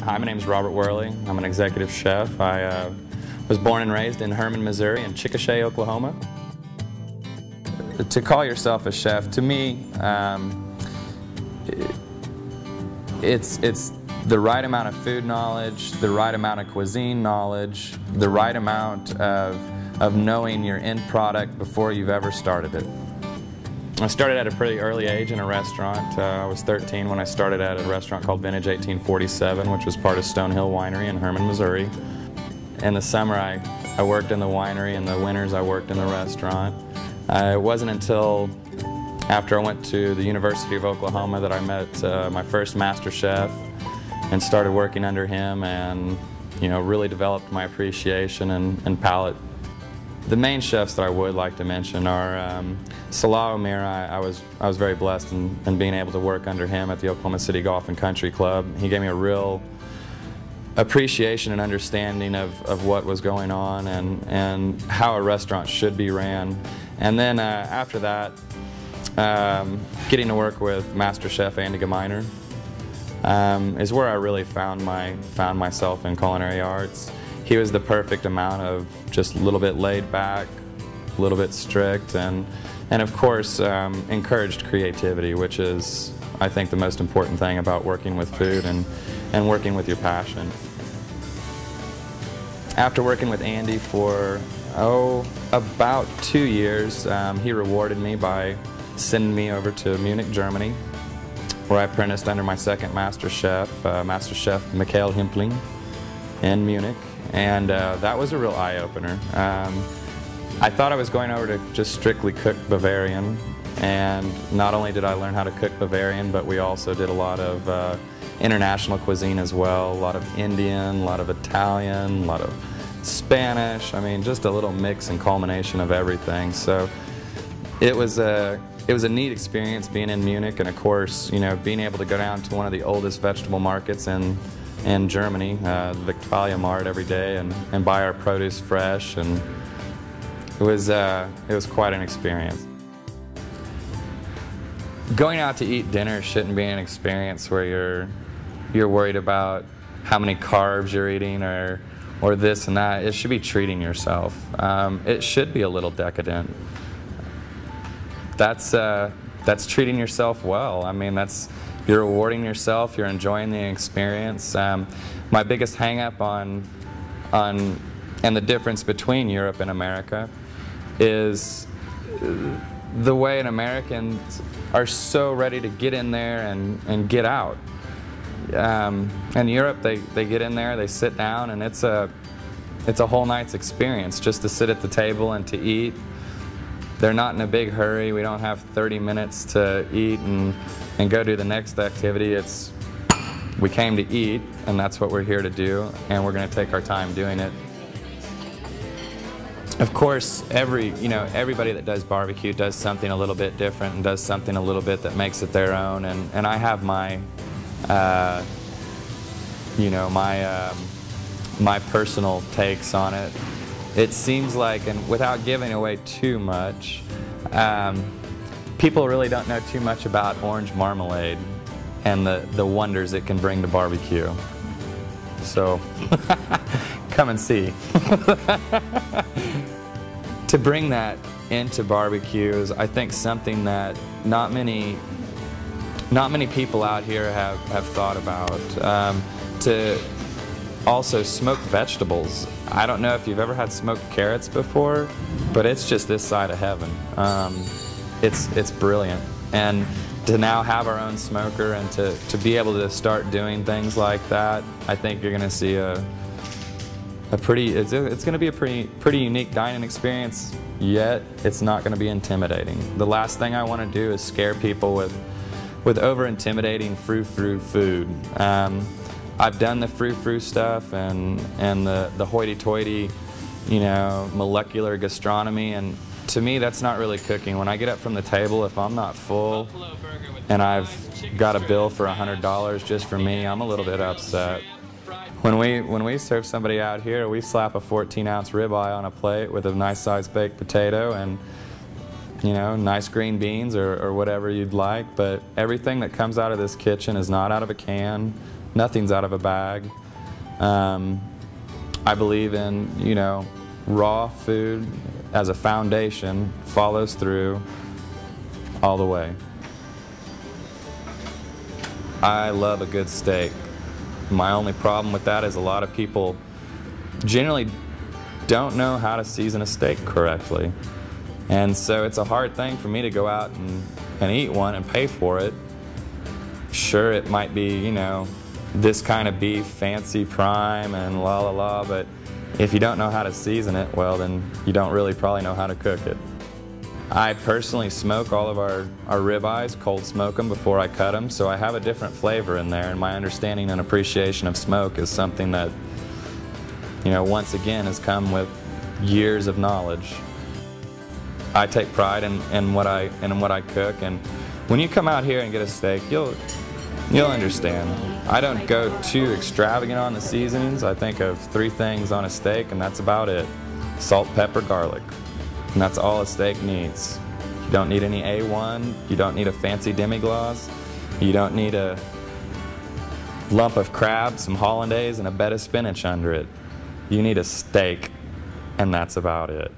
Hi, my name is Robert Worle. I'm an executive chef. I was born and raised in Herman, Missouri and Chickasha, Oklahoma. To call yourself a chef, to me, it's the right amount of food knowledge, the right amount of cuisine knowledge, the right amount of knowing your end product before you've ever started it. I started at a pretty early age in a restaurant. I was 13 when I started at a restaurant called Vintage 1847, which was part of Stonehill Winery in Herman, Missouri. In the summer I worked in the winery, and the winters I worked in the restaurant. It wasn't until after I went to the University of Oklahoma that I met my first master chef and started working under him, and really developed my appreciation and palate. The main chefs that I would like to mention are Salah Omer. I was very blessed in being able to work under him at the Oklahoma City Golf and Country Club. He gave me a real appreciation and understanding of what was going on and how a restaurant should be ran. And then after that, getting to work with Master Chef Andy Gemeiner is where I really found myself in culinary arts. He was the perfect amount of just a little bit laid back, a little bit strict, and of course encouraged creativity, which is, I think, the most important thing about working with food and working with your passion. After working with Andy for about 2 years, he rewarded me by sending me over to Munich, Germany, where I apprenticed under my second Master Chef Michael Himpling in Munich, and that was a real eye-opener. I thought I was going over to just strictly cook Bavarian, and not only did I learn how to cook Bavarian, but we also did a lot of international cuisine as well, a lot of Indian, a lot of Italian, a lot of Spanish. I mean, just a little mix and culmination of everything. So it was a neat experience being in Munich, and of course, being able to go down to one of the oldest vegetable markets in Germany, the Victoria Mart, every day and buy our produce fresh, and it was quite an experience. Going out to eat dinner shouldn't be an experience where you're worried about how many carbs you're eating or this and that. It should be treating yourself. It should be a little decadent. That's treating yourself well. I mean, you're rewarding yourself, you're enjoying the experience. My biggest hang-up and the difference between Europe and America is the way Americans are so ready to get in there and get out. In Europe, they get in there, they sit down, and it's a whole night's experience just to sit at the table and to eat. They're not in a big hurry. We don't have 30 minutes to eat and go do the next activity. We came to eat, and that's what we're here to do, and we're going to take our time doing it. Of course, everybody that does barbecue does something a little bit different and does something a little bit that makes it their own, and I have my my personal takes on it. It seems like, and without giving away too much, people really don't know too much about orange marmalade and the wonders it can bring to barbecue. So, come and see. To bring that into barbecue is, I think, something that not many people out here have thought about. To also smoke vegetables. I don't know if you've ever had smoked carrots before, but it's just this side of heaven. It's brilliant. And to now have our own smoker and to be able to start doing things like that, I think you're going to see it's going to be a pretty unique dining experience, yet it's not going to be intimidating. The last thing I want to do is scare people with over-intimidating frou-frou food. I've done the frou-frou stuff and the hoity-toity, molecular gastronomy, and to me that's not really cooking. When I get up from the table, if I'm not full and I've got a bill for $100 just for me, I'm a little bit upset. When we serve somebody out here, we slap a 14-ounce ribeye on a plate with a nice-sized baked potato and nice green beans or whatever you'd like, but everything that comes out of this kitchen is not out of a can. Nothing's out of a bag. I believe in, you know, raw food as a foundation follows through all the way. I love a good steak. My only problem with that is a lot of people generally don't know how to season a steak correctly. And so it's a hard thing for me to go out and eat one and pay for it. Sure, it might be, you know, this kind of beef, fancy prime and la la la, but if you don't know how to season it, well then you don't really probably know how to cook it. I personally smoke all of our ribeyes, cold smoke them before I cut them, so I have a different flavor in there, and my understanding and appreciation of smoke is something that, you know, once again has come with years of knowledge. I take pride in what I cook, and when you come out here and get a steak, you'll understand. I don't go too extravagant on the seasonings. I think of 3 things on a steak, and that's about it. Salt, pepper, garlic. And that's all a steak needs. You don't need any A1, you don't need a fancy demi-glace, you don't need a lump of crab, some hollandaise, and a bed of spinach under it. You need a steak, and that's about it.